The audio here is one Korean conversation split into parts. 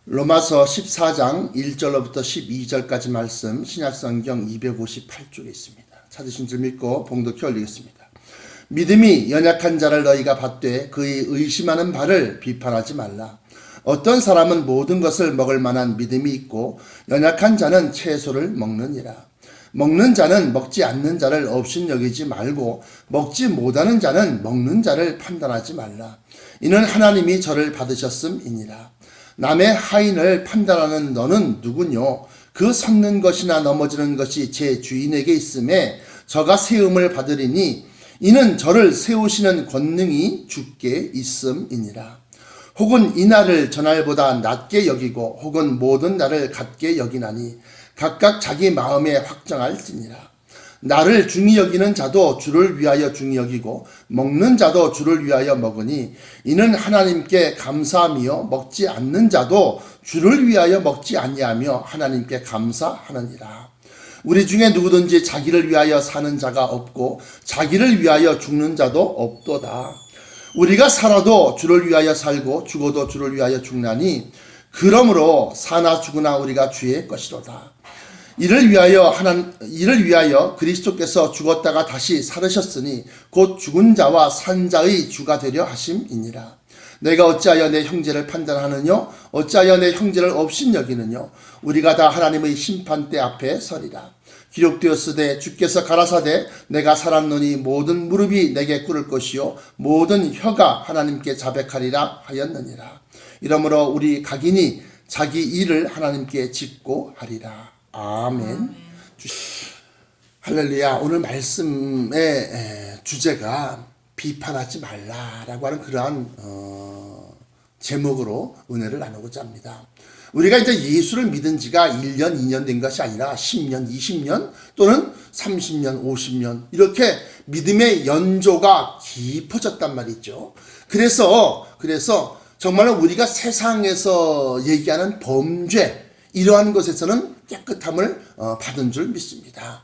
로마서 14장 1절로부터 12절까지 말씀 신약성경 258쪽에 있습니다. 찾으신 줄 믿고 봉독해 올리겠습니다. 믿음이 연약한 자를 너희가 받되 그의 의심하는 바를 비판하지 말라. 어떤 사람은 모든 것을 먹을 만한 믿음이 있고 연약한 자는 채소를 먹느니라. 먹는 자는 먹지 않는 자를 업신여기지 말고 먹지 못하는 자는 먹는 자를 판단하지 말라. 이는 하나님이 저를 받으셨음이니라. 남의 하인을 판단하는 너는 누구뇨? 그 섰는 것이나 넘어지는 것이 제 주인에게 있음에 저가 세움을 받으리니 이는 저를 세우시는 권능이 주께 있음이니라. 혹은 이 날을 저날보다 낮게 여기고 혹은 모든 날을 같게 여기나니 각각 자기 마음에 확정할지니라. 나를 중히 여기는 자도 주를 위하여 중히 여기고 먹는 자도 주를 위하여 먹으니 이는 하나님께 감사하며 먹지 않는 자도 주를 위하여 먹지 아니하며 하나님께 감사하느니라. 우리 중에 누구든지 자기를 위하여 사는 자가 없고 자기를 위하여 죽는 자도 없도다. 우리가 살아도 주를 위하여 살고 죽어도 주를 위하여 죽나니 그러므로 사나 죽으나 우리가 주의 것이로다. 이를 위하여 그리스도께서 죽었다가 다시 살으셨으니 곧 죽은 자와 산 자의 주가 되려 하심이니라. 내가 어찌하여 내 형제를 판단하느냐? 어찌하여 내 형제를 업신여기느냐? 우리가 다 하나님의 심판대 앞에 서리라. 기록되었으되 주께서 가라사대 내가 살았노니 모든 무릎이 내게 꿇을 것이요 모든 혀가 하나님께 자백하리라 하였느니라. 이러므로 우리 각인이 자기 일을 하나님께 짓고 하리라. 아멘. 할렐루야. 오늘 말씀의 주제가 비판하지 말라라고 하는 그러한 제목으로 은혜를 나누고자 합니다. 우리가 이제 예수를 믿은 지가 1년, 2년 된 것이 아니라 10년, 20년 또는 30년, 50년 이렇게 믿음의 연조가 깊어졌단 말이죠. 그래서 정말 우리가 세상에서 얘기하는 범죄 이러한 것에서는 깨끗함을 받은 줄 믿습니다.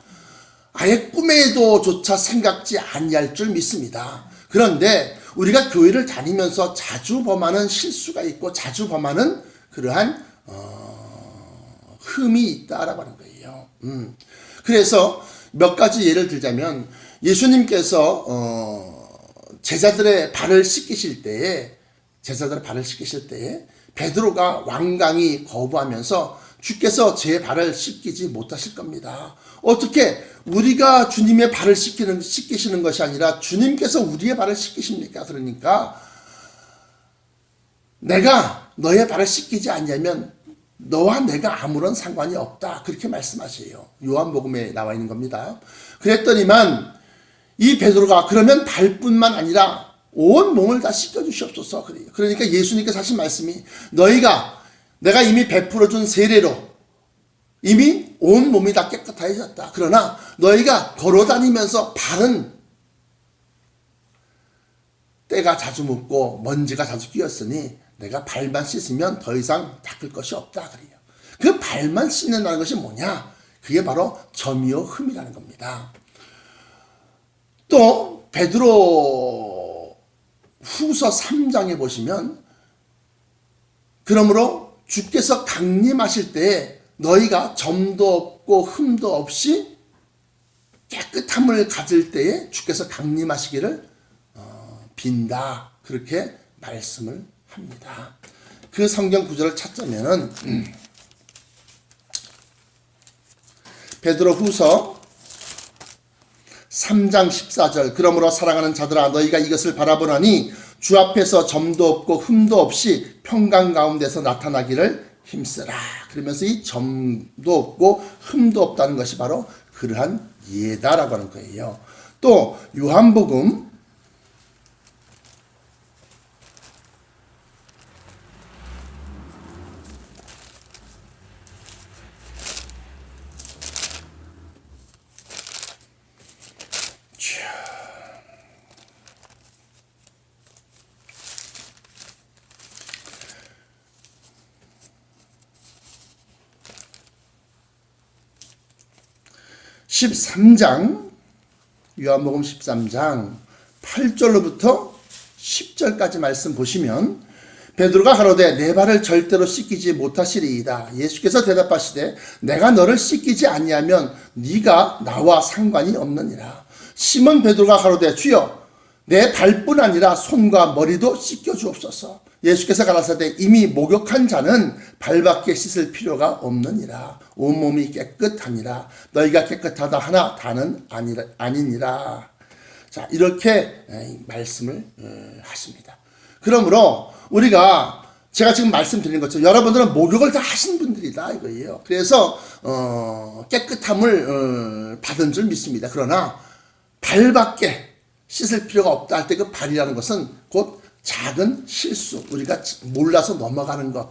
아예 꿈에도조차 생각지 아니할 줄 믿습니다. 그런데 우리가 교회를 다니면서 자주 범하는 실수가 있고 자주 범하는 그러한 흠이 있다라고 하는 거예요. 그래서 몇 가지 예를 들자면 예수님께서 제자들의 발을 씻기실 때에 베드로가 완강히 거부하면서 주께서 제 발을 씻기지 못하실 겁니다. 어떻게 우리가 주님의 발을 씻기시는 것이 아니라 주님께서 우리의 발을 씻기십니까? 그러니까 내가 너의 발을 씻기지 않냐면 너와 내가 아무런 상관이 없다. 그렇게 말씀하세요. 요한복음에 나와 있는 겁니다. 그랬더니만 이 베드로가 그러면 발뿐만 아니라 온 몸을 다 씻겨주시옵소서. 그래요. 그러니까 예수님께서 하신 말씀이 내가 이미 베풀어준 세례로 이미 온 몸이 다 깨끗해졌다. 그러나 너희가 걸어다니면서 발은 때가 자주 묻고 먼지가 자주 끼었으니 내가 발만 씻으면 더 이상 닦을 것이 없다. 그래요. 그 발만 씻는다는 것이 뭐냐? 그게 바로 점이요 흠이라는 겁니다. 또 베드로 후서 3장에 보시면 그러므로 주께서 강림하실 때에 너희가 점도 없고 흠도 없이 깨끗함을 가질 때에 주께서 강림하시기를 빈다. 그렇게 말씀을 합니다. 그 성경 구절을 찾자면은 베드로 후서 3장 14절 그러므로 사랑하는 자들아 너희가 이것을 바라보나니 주 앞에서 점도 없고 흠도 없이 평강 가운데서 나타나기를 힘쓰라. 그러면서 이 점도 없고 흠도 없다는 것이 바로 그러한 예다라고 하는 거예요. 또 요한복음 13장 요한복음 13장 8절로부터 10절까지 말씀 보시면 베드로가 가로되 내 발을 절대로 씻기지 못하시리이다. 예수께서 대답하시되 내가 너를 씻기지 아니하면 네가 나와 상관이 없느니라. 시몬 베드로가 가로되 주여 내 발뿐 아니라 손과 머리도 씻겨 주옵소서. 예수께서 가라사대 이미 목욕한 자는 발밖에 씻을 필요가 없느니라. 온몸이 깨끗하니라. 너희가 깨끗하다 하나 다는 아니니라. 자, 이렇게 말씀을 하십니다. 그러므로 우리가 제가 지금 말씀드린 것처럼 여러분들은 목욕을 다 하신 분들이다 이거예요. 그래서 깨끗함을 받은 줄 믿습니다. 그러나 발밖에 씻을 필요가 없다 할 때 그 발이라는 것은 곧 작은 실수, 우리가 몰라서 넘어가는 것,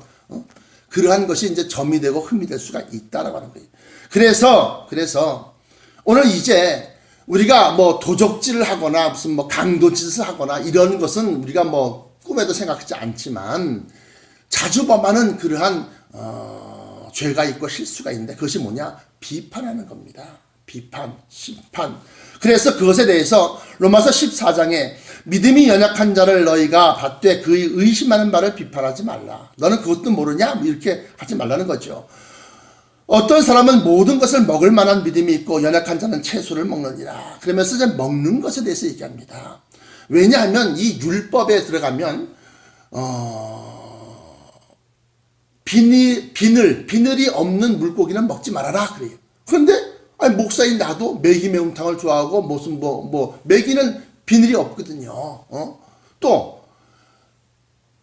그러한 것이 이제 점이 되고 흠이 될 수가 있다라고 하는 거예요. 그래서 오늘 이제 우리가 뭐 도적질을 하거나 무슨 뭐 강도짓을 하거나 이런 것은 우리가 뭐 꿈에도 생각하지 않지만 자주 범하는 그러한 죄가 있고 실수가 있는데 그것이 뭐냐? 비판하는 겁니다. 비판, 심판. 그래서 그것에 대해서 로마서 14장에 믿음이 연약한 자를 너희가 받되 그의 의심하는 바를 비판하지 말라. 너는 그것도 모르냐? 이렇게 하지 말라는 거죠. 어떤 사람은 모든 것을 먹을 만한 믿음이 있고 연약한 자는 채소를 먹느니라. 그러면서 이제 먹는 것에 대해서 얘기합니다. 왜냐하면 이 율법에 들어가면 비늘이 없는 물고기는 먹지 말아라 그래요. 그런데 목사인 나도 메기 매운탕을 좋아하고 무슨 메기는 비늘이 없거든요. 또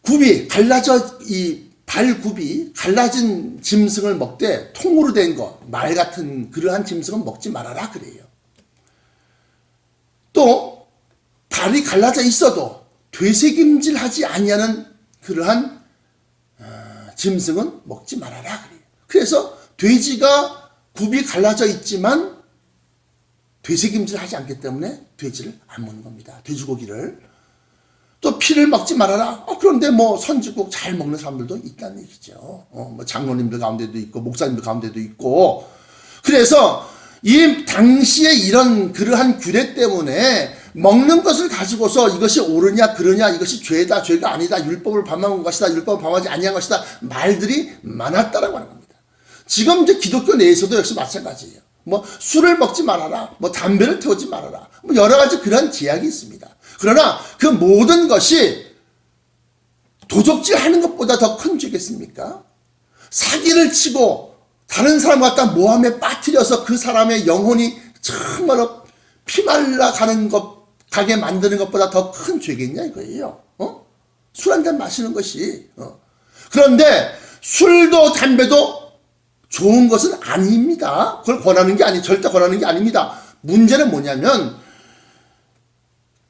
굽이 갈라져 이 발굽이 갈라진 짐승을 먹되 통으로 된 것, 말 같은 그러한 짐승은 먹지 말아라 그래요. 또 발이 갈라져 있어도 되새김질하지 아니하는 그러한 짐승은 먹지 말아라 그래요. 그래서 돼지가 굽이 갈라져 있지만 되새김질하지 않기 때문에 돼지를 안 먹는 겁니다. 돼지고기를. 또 피를 먹지 말아라. 그런데 뭐 선지국 잘 먹는 사람들도 있다는 얘기죠. 뭐 장로님들 가운데도 있고 목사님들 가운데도 있고. 그래서 이 당시에 이런 그러한 규례 때문에 먹는 것을 가지고서 이것이 옳으냐 그러냐, 이것이 죄다 죄가 아니다, 율법을 범한 것이다, 율법을 범하지 아니한 것이다 말들이 많았다라고 하는 겁니다. 지금 이제 기독교 내에서도 역시 마찬가지예요. 뭐 술을 먹지 말아라, 뭐 담배를 태우지 말아라, 뭐 여러 가지 그런 제약이 있습니다. 그러나 그 모든 것이 도적질 하는 것보다 더 큰 죄겠습니까? 사기를 치고 다른 사람 갖다 모함에 빠뜨려서 그 사람의 영혼이 정말로 피말라 가게 만드는 것보다 더 큰 죄겠냐 이거예요. 술 한잔 마시는 것이. 그런데 술도 담배도 좋은 것은 아닙니다. 그걸 절대 권하는 게 아닙니다. 문제는 뭐냐면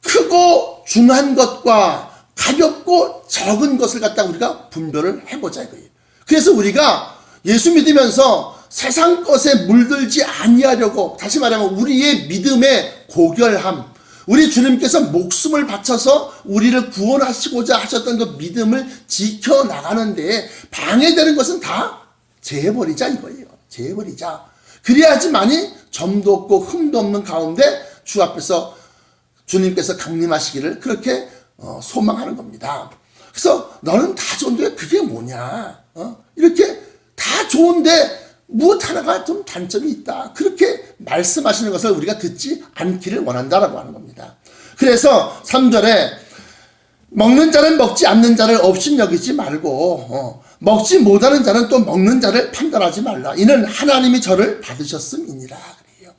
크고 중한 것과 가볍고 적은 것을 갖다 우리가 분별을 해보자 이거예요. 그래서 우리가 예수 믿으면서 세상 것에 물들지 아니하려고, 다시 말하면 우리의 믿음의 고결함, 우리 주님께서 목숨을 바쳐서 우리를 구원하시고자 하셨던 그 믿음을 지켜나가는 데에 방해되는 것은 다 제해버리자 이거예요. 제해버리자. 그래야지만이 점도 없고 흠도 없는 가운데 주 앞에서 주님께서 강림하시기를 그렇게 소망하는 겁니다. 그래서 너는 다 좋은데 그게 뭐냐? 이렇게 다 좋은데 무엇 하나가 좀 단점이 있다. 그렇게 말씀하시는 것을 우리가 듣지 않기를 원한다라고 하는 겁니다. 그래서 3절에 먹는 자는 먹지 않는 자를 업신여기지 말고 먹지 못하는 자는 또 먹는 자를 판단하지 말라. 이는 하나님이 저를 받으셨음이니라. 그래요.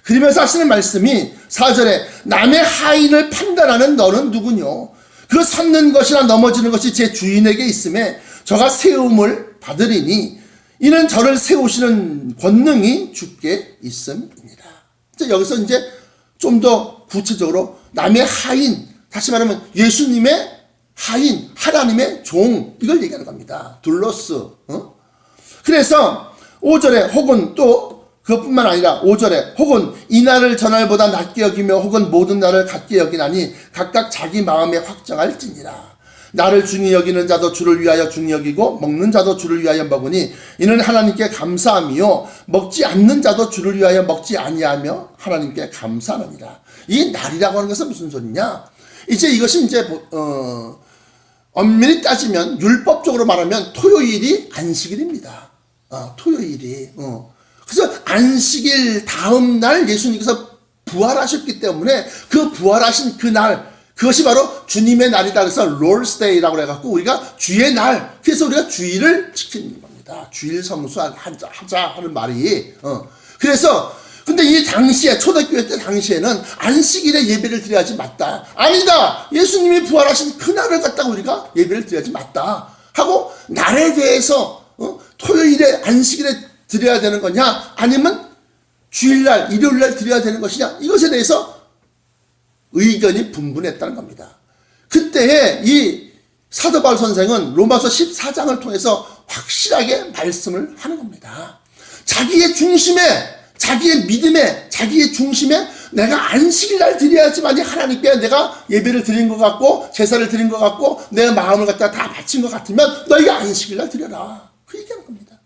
그러면서 하시는 말씀이 4절에 남의 하인을 판단하는 너는 누구뇨? 그 섰는 것이나 넘어지는 것이 제 주인에게 있음에 저가 세움을 받으리니 이는 저를 세우시는 권능이 주께 있음이니라. 여기서 이제 좀 더 구체적으로 남의 하인, 다시 말하면 예수님의 하인, 하나님의 종, 이걸 얘기하는 겁니다. 둘로스. 그래서 5절에 혹은 또 그것뿐만 아니라 5절에 혹은 이 날을 전날보다 낮게 여기며 혹은 모든 날을 같게 여기나니 각각 자기 마음에 확정할지니라. 나를 중히 여기는 자도 주를 위하여 중히 여기고 먹는 자도 주를 위하여 먹으니 이는 하나님께 감사함이요 먹지 않는 자도 주를 위하여 먹지 아니하며 하나님께 감사하느니라. 이 날이라고 하는 것은 무슨 소리냐? 이제 이것이 이제 엄밀히 따지면 율법적으로 말하면 토요일이 안식일입니다. 토요일이. 그래서 안식일 다음 날 예수님께서 부활하셨기 때문에 그 부활하신 그 날, 그것이 바로 주님의 날이다. 그래서 롤스데이라고 해갖고 우리가 주의 날, 그래서 우리가 주일을 지키는 겁니다. 주일 성수하자 하는 말이. 그래서 근데 이 당시에 초대교회 때 당시에는 안식일에 예배를 드려야지 맞다. 아니다. 예수님이 부활하신 그날을 갖다가 우리가 예배를 드려야지 맞다. 하고 날에 대해서 토요일에 안식일에 드려야 되는 거냐 아니면 주일날 일요일날 드려야 되는 것이냐 이것에 대해서 의견이 분분했다는 겁니다. 그때에 이 사도 바울 선생은 로마서 14장을 통해서 확실하게 말씀을 하는 겁니다. 자기의 중심에 자기의 믿음에 자기의 중심에 내가 안식일 날 드려야지만이 하나님께 내가 예배를 드린 것 같고 제사를 드린 것 같고 내 마음을 갖다 다 바친 것 같으면 너희가 안식일 날 드려라. 그 얘기하는 겁니다.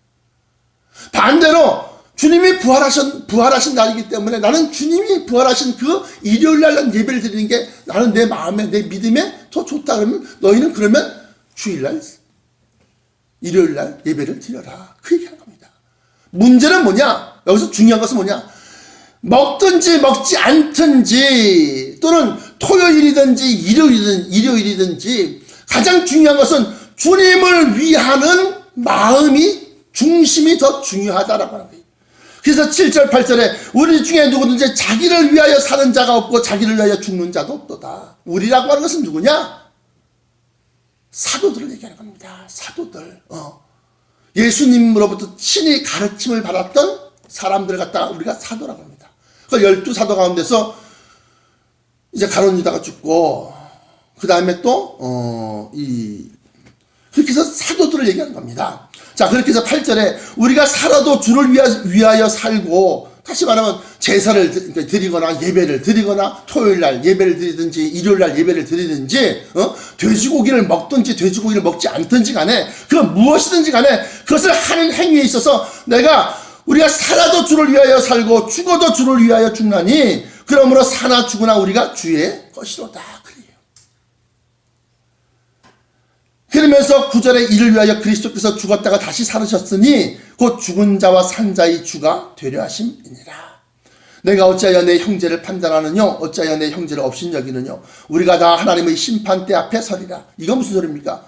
반대로 주님이 부활하신 날이기 때문에 나는 주님이 부활하신 그 일요일 날 예배를 드리는 게 나는 내 마음에 내 믿음에 더 좋다 그러면 너희는 그러면 주일날 일요일 날 예배를 드려라. 그 얘기하는 겁니다. 문제는 뭐냐? 여기서 중요한 것은 뭐냐? 먹든지 먹지 않든지 또는 토요일이든지 일요일이든지 가장 중요한 것은 주님을 위하는 마음이 중심이 더 중요하다라고 하는 거예요. 그래서 7절 8절에 우리 중에 누구든지 자기를 위하여 사는 자가 없고 자기를 위하여 죽는 자도 없도다. 우리라고 하는 것은 누구냐? 사도들을 얘기하는 겁니다. 사도들. 예수님으로부터 친히 가르침을 받았던 사람들을 갖다가 우리가 사도라고 합니다. 그 12사도 가운데서 이제 가룟 유다가 죽고 그 다음에 또 그렇게 해서 사도들을 얘기하는 겁니다. 자, 그렇게 해서 8절에 우리가 살아도 주를 위하여 살고 다시 말하면 제사를 드리거나 예배를 드리거나 토요일날 예배를 드리든지 일요일날 예배를 드리든지 돼지고기를 먹든지 돼지고기를 먹지 않든지 간에 그 무엇이든지 간에 그것을 하는 행위에 있어서 우리가 살아도 주를 위하여 살고 죽어도 주를 위하여 죽나니 그러므로 사나 죽으나 우리가 주의 것이로다. 그러면서 9절에 이를 위하여 그리스도께서 죽었다가 다시 살으셨으니 곧 죽은 자와 산 자의 주가 되려 하심이니라. 내가 어찌하여 내 형제를 판단하느뇨 어찌하여 내 형제를 업신여기느뇨 우리가 다 하나님의 심판대 앞에 서리라. 이건 무슨 소리입니까?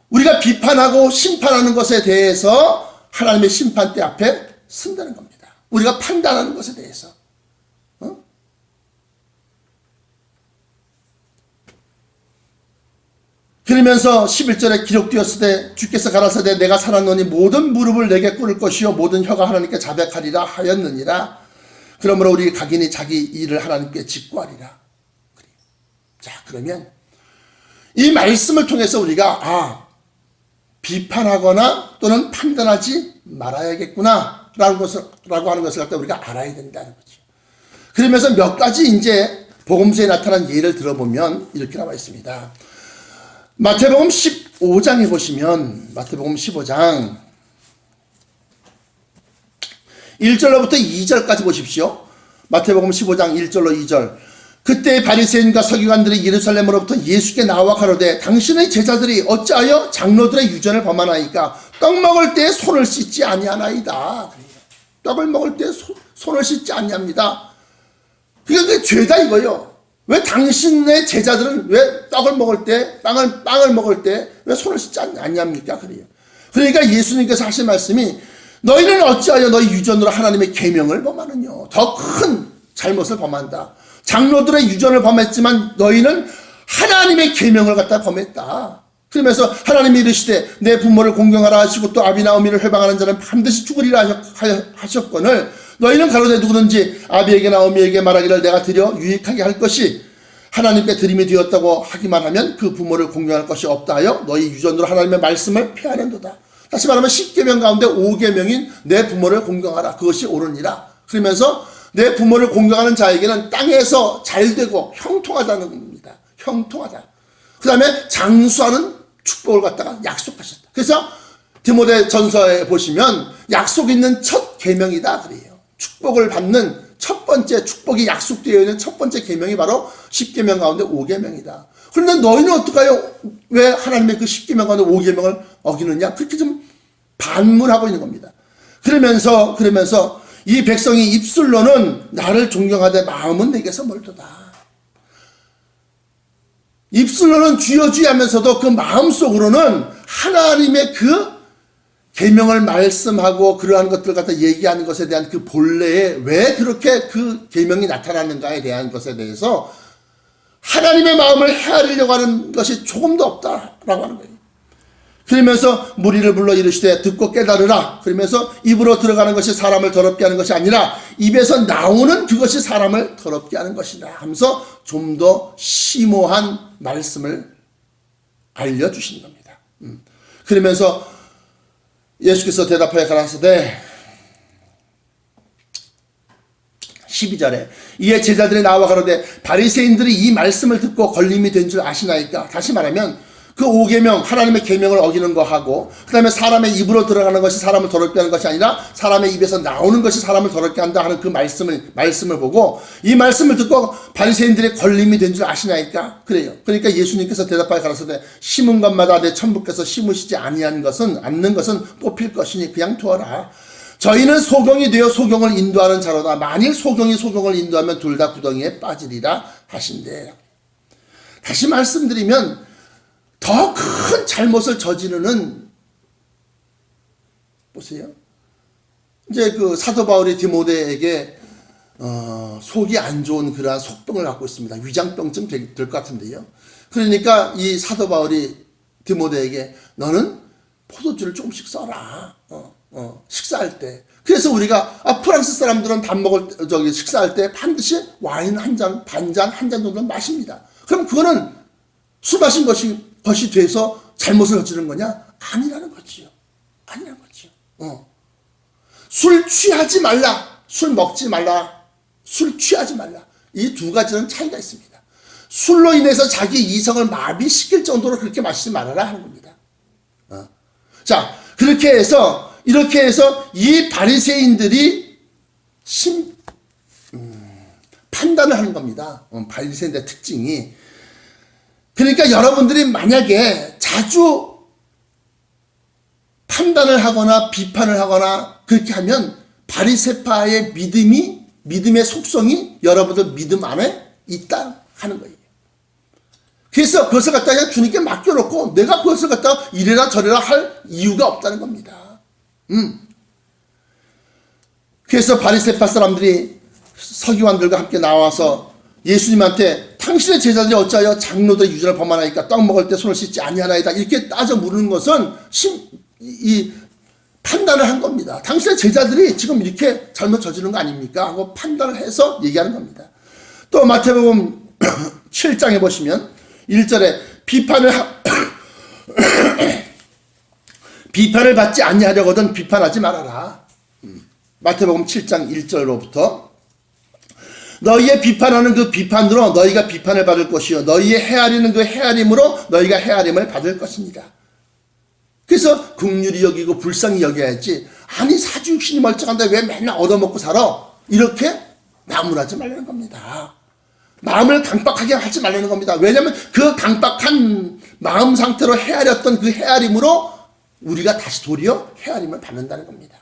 우리가 비판하고 심판하는 것에 대해서 하나님의 심판대 앞에 쓴다는 겁니다. 우리가 판단하는 것에 대해서. 그러면서 11절에 기록되었으되 주께서 가라사대 내가 살았노니 모든 무릎을 내게 꿇을 것이요 모든 혀가 하나님께 자백하리라 하였느니라. 그러므로 우리 각인이 자기 일을 하나님께 직구하리라. 자, 그러면 이 말씀을 통해서 우리가 비판하거나 또는 판단하지 말아야겠구나 라고 하는 것을 갖다 우리가 알아야 된다는 거죠. 그러면서 몇 가지 이제 복음서에 나타난 예를 들어보면 이렇게 나와 있습니다. 마태복음 15장에 보시면 마태복음 15장 1절로부터 2절까지 보십시오. 마태복음 15장 1절로 2절. 그때 바리새인과 서기관들이 예루살렘으로부터 예수께 나와 가로되 당신의 제자들이 어찌하여 장로들의 유전을 범하나이까 떡 먹을 때 손을 씻지 아니하나이다. 떡을 먹을 때 손을 씻지 아니합니다. 그게 죄다 이거요. 왜 당신의 제자들은 왜 떡을 먹을 때 빵을 먹을 때 왜 손을 씻지 않냐입니까? 그러니까 예수님께서 하신 말씀이 너희는 어찌하여 너희 유전으로 하나님의 계명을 범하느냐. 더 큰 잘못을 범한다. 장로들의 유전을 범했지만 너희는 하나님의 계명을 갖다 범했다. 그러면서 하나님이 이르시되 내 부모를 공경하라 하시고 또 아비나 어미를 회방하는 자는 반드시 죽으리라 하셨거늘 너희는 가로되 누구든지 아비에게나 어미에게 말하기를 내가 드려 유익하게 할 것이 하나님께 드림이 되었다고 하기만 하면 그 부모를 공경할 것이 없다 하여 너희 유전으로 하나님의 말씀을 폐하는도다. 다시 말하면 10계명 가운데 5계명인 내 부모를 공경하라. 그것이 옳으니라. 그러면서 내 부모를 공경하는 자에게는 땅에서 잘되고 형통하다는 겁니다. 형통하다. 그 다음에 장수하는 축복을 갖다가 약속하셨다. 그래서 디모데 전서에 보시면 약속 있는 첫 계명이다 그래요. 축복을 받는 첫 번째 축복이 약속되어 있는 첫 번째 계명이 바로 10계명 가운데 5계명이다. 그런데 너희는 어떡하여? 왜 하나님의 그 10계명과 5계명을 어기느냐? 그렇게 좀 반문하고 있는 겁니다. 그러면서 이 백성이 입술로는 나를 존경하되 마음은 내게서 멀도다. 입술로는 주여 주여 하면서도 그 마음속으로는 하나님의 그 계명을 말씀하고 그러한 것들 갖다 얘기하는 것에 대한 그 본래에 왜 그렇게 그 계명이 나타나는가에 대한 것에 대해서 하나님의 마음을 헤아리려고 하는 것이 조금도 없다라고 하는 거예요. 그러면서 무리를 불러 이르시되 듣고 깨달으라. 그러면서 입으로 들어가는 것이 사람을 더럽게 하는 것이 아니라 입에서 나오는 그것이 사람을 더럽게 하는 것이다 하면서 좀 더 심오한 말씀을 알려주시는 겁니다. 그러면서 예수께서 대답하여 가라사대 12절에 이에 제자들이 나와 가로되 바리새인들이 이 말씀을 듣고 걸림이 된 줄 아시나이까. 다시 말하면 그 5계명 하나님의 계명을 어기는 거하고 그 다음에 사람의 입으로 들어가는 것이 사람을 더럽게 하는 것이 아니라 사람의 입에서 나오는 것이 사람을 더럽게 한다 하는 그 말씀을 보고 이 말씀을 듣고 바리새인들의 걸림이 된 줄 아시나이까. 그래요. 그러니까 예수님께서 대답하여 가라사대 심은 것마다 내 천부께서 심으시지 않는 것은 뽑힐 것이니 그냥 두어라. 저희는 소경이 되어 소경을 인도하는 자로다. 만일 소경이 소경을 인도하면 둘 다 구덩이에 빠지리라 하신대. 다시 말씀드리면 더 큰 잘못을 저지르는, 보세요. 이제 그 사도 바울이 디모데에게 속이 안 좋은 그러한 속병을 갖고 있습니다. 위장병쯤 될 것 같은데요. 그러니까 이 사도 바울이 디모데에게 너는 포도주를 조금씩 써라. 식사할 때. 그래서 우리가 프랑스 사람들은 식사할 때 반드시 와인 한 잔, 반잔, 한 잔 정도는 마십니다. 그럼 그거는 술 마신 것이 돼서 잘못을 저지른 거냐? 아니라는 거지요. 아니라는 거지요. 술 취하지 말라. 술 먹지 말라. 술 취하지 말라. 이 두 가지는 차이가 있습니다. 술로 인해서 자기 이성을 마비시킬 정도로 그렇게 마시지 말아라 하는 겁니다. 자, 이렇게 해서 이 바리새인들이 판단을 하는 겁니다. 바리새인들의 특징이. 그러니까 여러분들이 만약에 자주 판단을 하거나 비판을 하거나 그렇게 하면 바리새파의 믿음의 속성이 여러분들 믿음 안에 있다 하는 거예요. 그래서 그것을 갖다가 주님께 맡겨놓고 내가 그것을 갖다가 이래라 저래라 할 이유가 없다는 겁니다. 그래서 바리새파 사람들이 서기관들과 함께 나와서 예수님한테 당신의 제자들이 어찌하여 장로들의 유전을 범하나이까 떡 먹을 때 손을 씻지 아니하나이다 이렇게 따져 물는 것은 판단을 한 겁니다. 당신의 제자들이 지금 이렇게 잘못 저지른 거 아닙니까? 하고 판단을 해서 얘기하는 겁니다. 또 마태복음 7장에 보시면 1절에 비판을 받지 아니하려거든 비판하지 말아라. 마태복음 7장 1절로부터 너희의 비판하는 그 비판으로 너희가 비판을 받을 것이요 너희의 헤아리는 그 헤아림으로 너희가 헤아림을 받을 것입니다. 그래서 긍휼히 여기고 불쌍히 여겨야지. 아니 사주육신이 멀쩡한데 왜 맨날 얻어먹고 살아? 이렇게 나무라지 말라는 겁니다. 마음을 강박하게 하지 말라는 겁니다. 왜냐하면 그 강박한 마음 상태로 헤아렸던 그 헤아림으로 우리가 다시 도리어 헤아림을 받는다는 겁니다.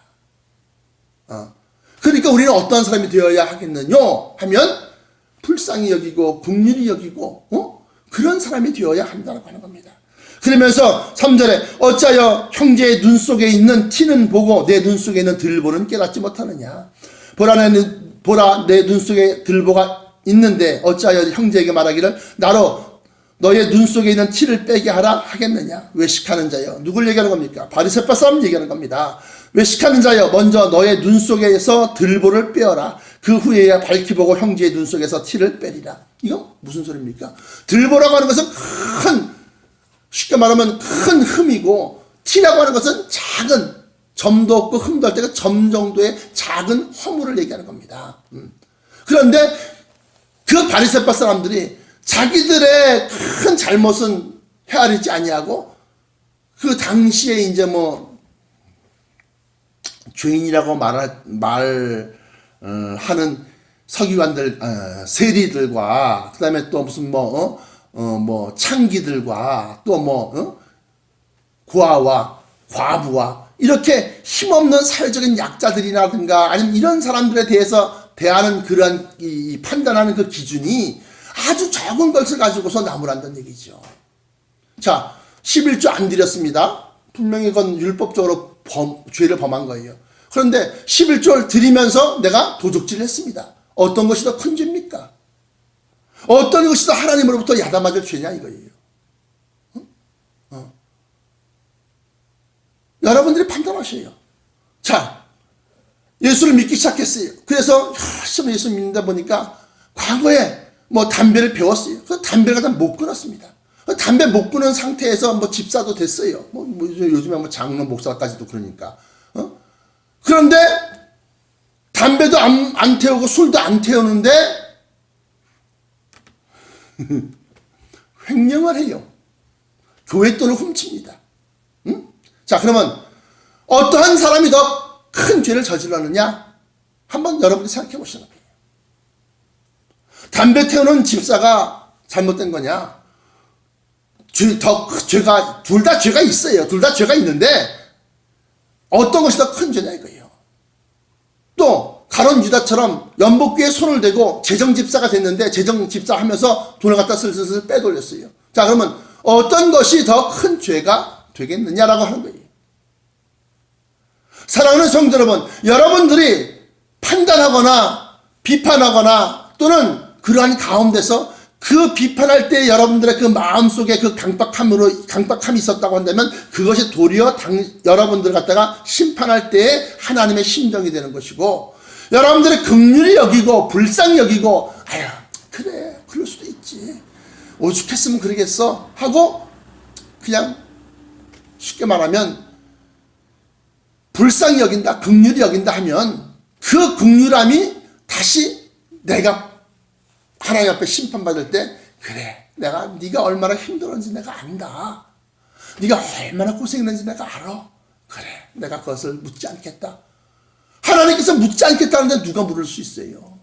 그러니까 우리는 어떠한 사람이 되어야 하겠느냐 하면 불쌍히 여기고 긍휼히 여기고 그런 사람이 되어야 한다고 하는 겁니다. 그러면서 3절에 어찌하여 형제의 눈 속에 있는 티는 보고 내 눈 속에 있는 들보는 깨닫지 못하느냐. 보라 내 눈 속에 들보가 있는데 어찌하여 형제에게 말하기를 나로 너의 눈 속에 있는 티를 빼게 하라 하겠느냐. 외식하는 자여. 누굴 얘기하는 겁니까? 바리새파 사람 얘기하는 겁니다. 외식하는 자여 먼저 너의 눈 속에서 들보를 빼어라. 그 후에야 밝히 보고 형제의 눈 속에서 티를 빼리라. 이건 무슨 소리입니까? 들보라고 하는 것은 쉽게 말하면 큰 흠이고 티라고 하는 것은 작은 점도 없고 흠도 할 때가 점 정도의 작은 허물을 얘기하는 겁니다. 그런데 그 바리새파 사람들이 자기들의 큰 잘못은 헤아리지 아니하고 그 당시에 이제 죄인이라고 말하는 서기관들, 세리들과 그다음에 또 무슨 뭐 창기들과 또 고아와 과부와 이렇게 힘없는 사회적인 약자들이라든가 아니면 이런 사람들에 대해서 대하는 그러한 판단하는 그 기준이 아주 적은 것을 가지고서 나무란다는 얘기죠. 자, 11조 안 드렸습니다. 분명히 그건 율법적으로 죄를 범한 거예요. 그런데 11조를 드리면서 내가 도적질을 했습니다. 어떤 것이 더 큰 죄입니까? 어떤 것이 더 하나님으로부터 야단맞을 죄냐 이거예요. 여러분들이 판단하셔요. 자, 예수를 믿기 시작했어요. 그래서 열심히 예수 믿는다 보니까 과거에 담배를 배웠어요. 그래서 담배를 못 끊었습니다. 담배 못 끊은 상태에서 집사도 됐어요. 요즘에 장로 목사까지도 그러니까. 그런데 담배도 안 태우고 술도 안 태우는데 횡령을 해요. 교회 돈을 훔칩니다. 자, 그러면 어떠한 사람이 더 큰 죄를 저질렀느냐? 한번 여러분이 생각해 보시는 거예요. 담배 태우는 집사가 잘못된 거냐? 둘 다 죄가 있어요. 둘 다 죄가 있는데 어떤 것이 더 큰 죄냐 이거예요. 또 가론 유다처럼 연복귀에 손을 대고 재정집사가 됐는데 재정집사 하면서 돈을 갖다 슬슬 빼돌렸어요. 자, 그러면 어떤 것이 더 큰 죄가 되겠느냐라고 하는 거예요. 사랑하는 성도 여러분, 여러분들이 판단하거나 비판하거나 또는 그러한 가운데서 그 비판할 때 여러분들의 그 마음속에 그 강박함이 있었다고 한다면 그것이 도리어 여러분들 갖다가 심판할 때에 하나님의 심정이 되는 것이고, 여러분들의 긍휼히 여기고 불쌍히 여기고 아유 그래 그럴 수도 있지 오죽했으면 그러겠어 하고 그냥 쉽게 말하면 불쌍히 여긴다 긍휼히 여긴다 하면 그 긍휼함이 다시 내가 하나님 앞에 심판받을 때 그래 네가 얼마나 힘들었는지 내가 안다. 네가 얼마나 고생했는지 내가 알아. 그래 내가 그것을 묻지 않겠다. 하나님께서 묻지 않겠다는데 누가 물을 수 있어요?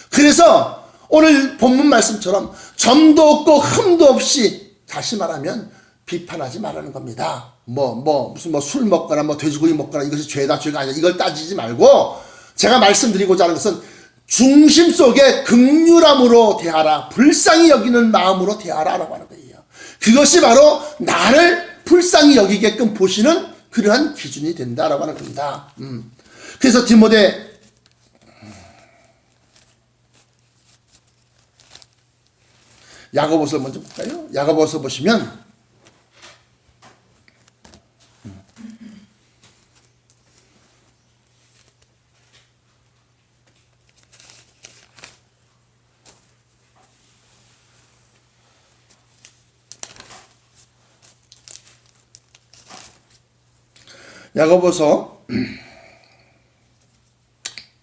그래서 오늘 본문 말씀처럼 점도 없고 흠도 없이 다시 말하면 비판하지 말라는 겁니다. 무슨 술 먹거나 돼지고기 먹거나 이것이 죄다 죄가 아니야 이걸 따지지 말고 제가 말씀드리고자 하는 것은 중심 속에 긍휼함으로 대하라, 불쌍히 여기는 마음으로 대하라라고 하는 거예요. 그것이 바로 나를 불쌍히 여기게끔 보시는 그러한 기준이 된다라고 하는 겁니다. 그래서 디모데 야고보서를 먼저 볼까요? 야고보서 보시면 야고보서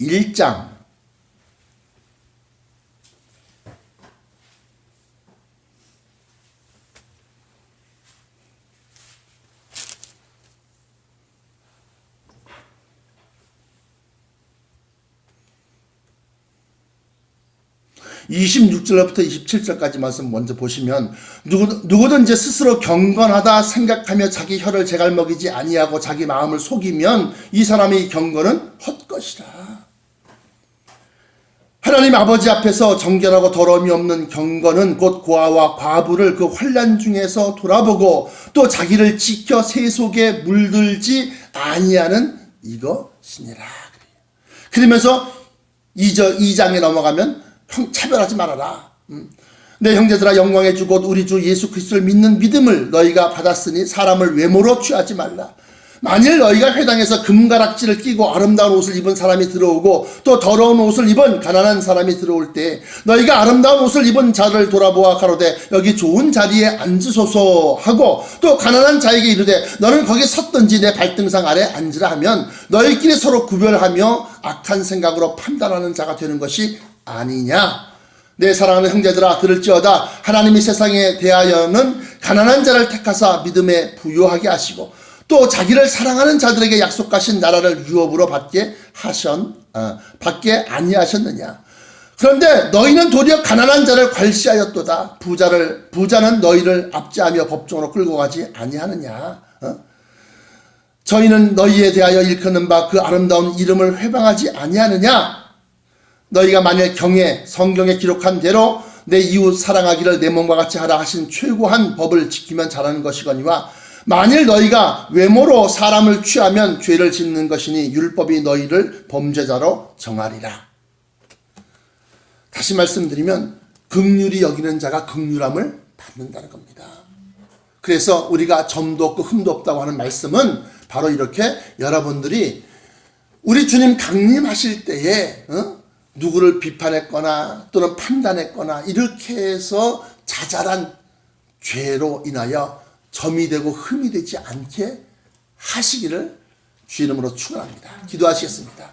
1장 26절부터 27절까지 말씀 먼저 보시면 누구든지 스스로 경건하다 생각하며 자기 혀를 제갈먹이지 아니하고 자기 마음을 속이면 이 사람의 경건은 헛것이라. 하나님 아버지 앞에서 정결하고 더러움이 없는 경건은 곧 고아와 과부를 그 환난 중에서 돌아보고 또 자기를 지켜 세속에 물들지 아니하는 이것이니라. 그러면서 2장에 넘어가면 차별하지 말아라. 내 형제들아 영광의 주 곧 우리 주 예수 그리스도를 믿는 믿음을 너희가 받았으니 사람을 외모로 취하지 말라. 만일 너희가 회당에서 금가락지를 끼고 아름다운 옷을 입은 사람이 들어오고 또 더러운 옷을 입은 가난한 사람이 들어올 때 너희가 아름다운 옷을 입은 자를 돌아보아 가로되 여기 좋은 자리에 앉으소서 하고 또 가난한 자에게 이르되 너는 거기 섰든지 내 발등상 아래 앉으라 하면 너희끼리 서로 구별하며 악한 생각으로 판단하는 자가 되는 것이 아니냐. 내 사랑하는 형제들아 들을지어다. 하나님이 세상에 대하여는 가난한 자를 택하사 믿음에 부요하게 하시고 또 자기를 사랑하는 자들에게 약속하신 나라를 유업으로 받게 아니하셨느냐. 그런데 너희는 도리어 가난한 자를 괄시하였도다. 부자는 너희를 압제하며 법정으로 끌고 가지 아니하느냐. 저희는 너희에 대하여 일컫는 바 그 아름다운 이름을 회방하지 아니하느냐. 너희가 만일 성경에 기록한 대로 내 이웃 사랑하기를 내 몸과 같이 하라 하신 최고한 법을 지키면 잘하는 것이거니와 만일 너희가 외모로 사람을 취하면 죄를 짓는 것이니 율법이 너희를 범죄자로 정하리라. 다시 말씀드리면 긍휼히 여기는 자가 긍휼함을 받는다는 겁니다. 그래서 우리가 점도 없고 흠도 없다고 하는 말씀은 바로 이렇게 여러분들이 우리 주님 강림하실 때에 누구를 비판했거나 또는 판단했거나 이렇게 해서 자잘한 죄로 인하여 점이 되고 흠이 되지 않게 하시기를 주 이름으로 축원합니다. 기도하시겠습니다.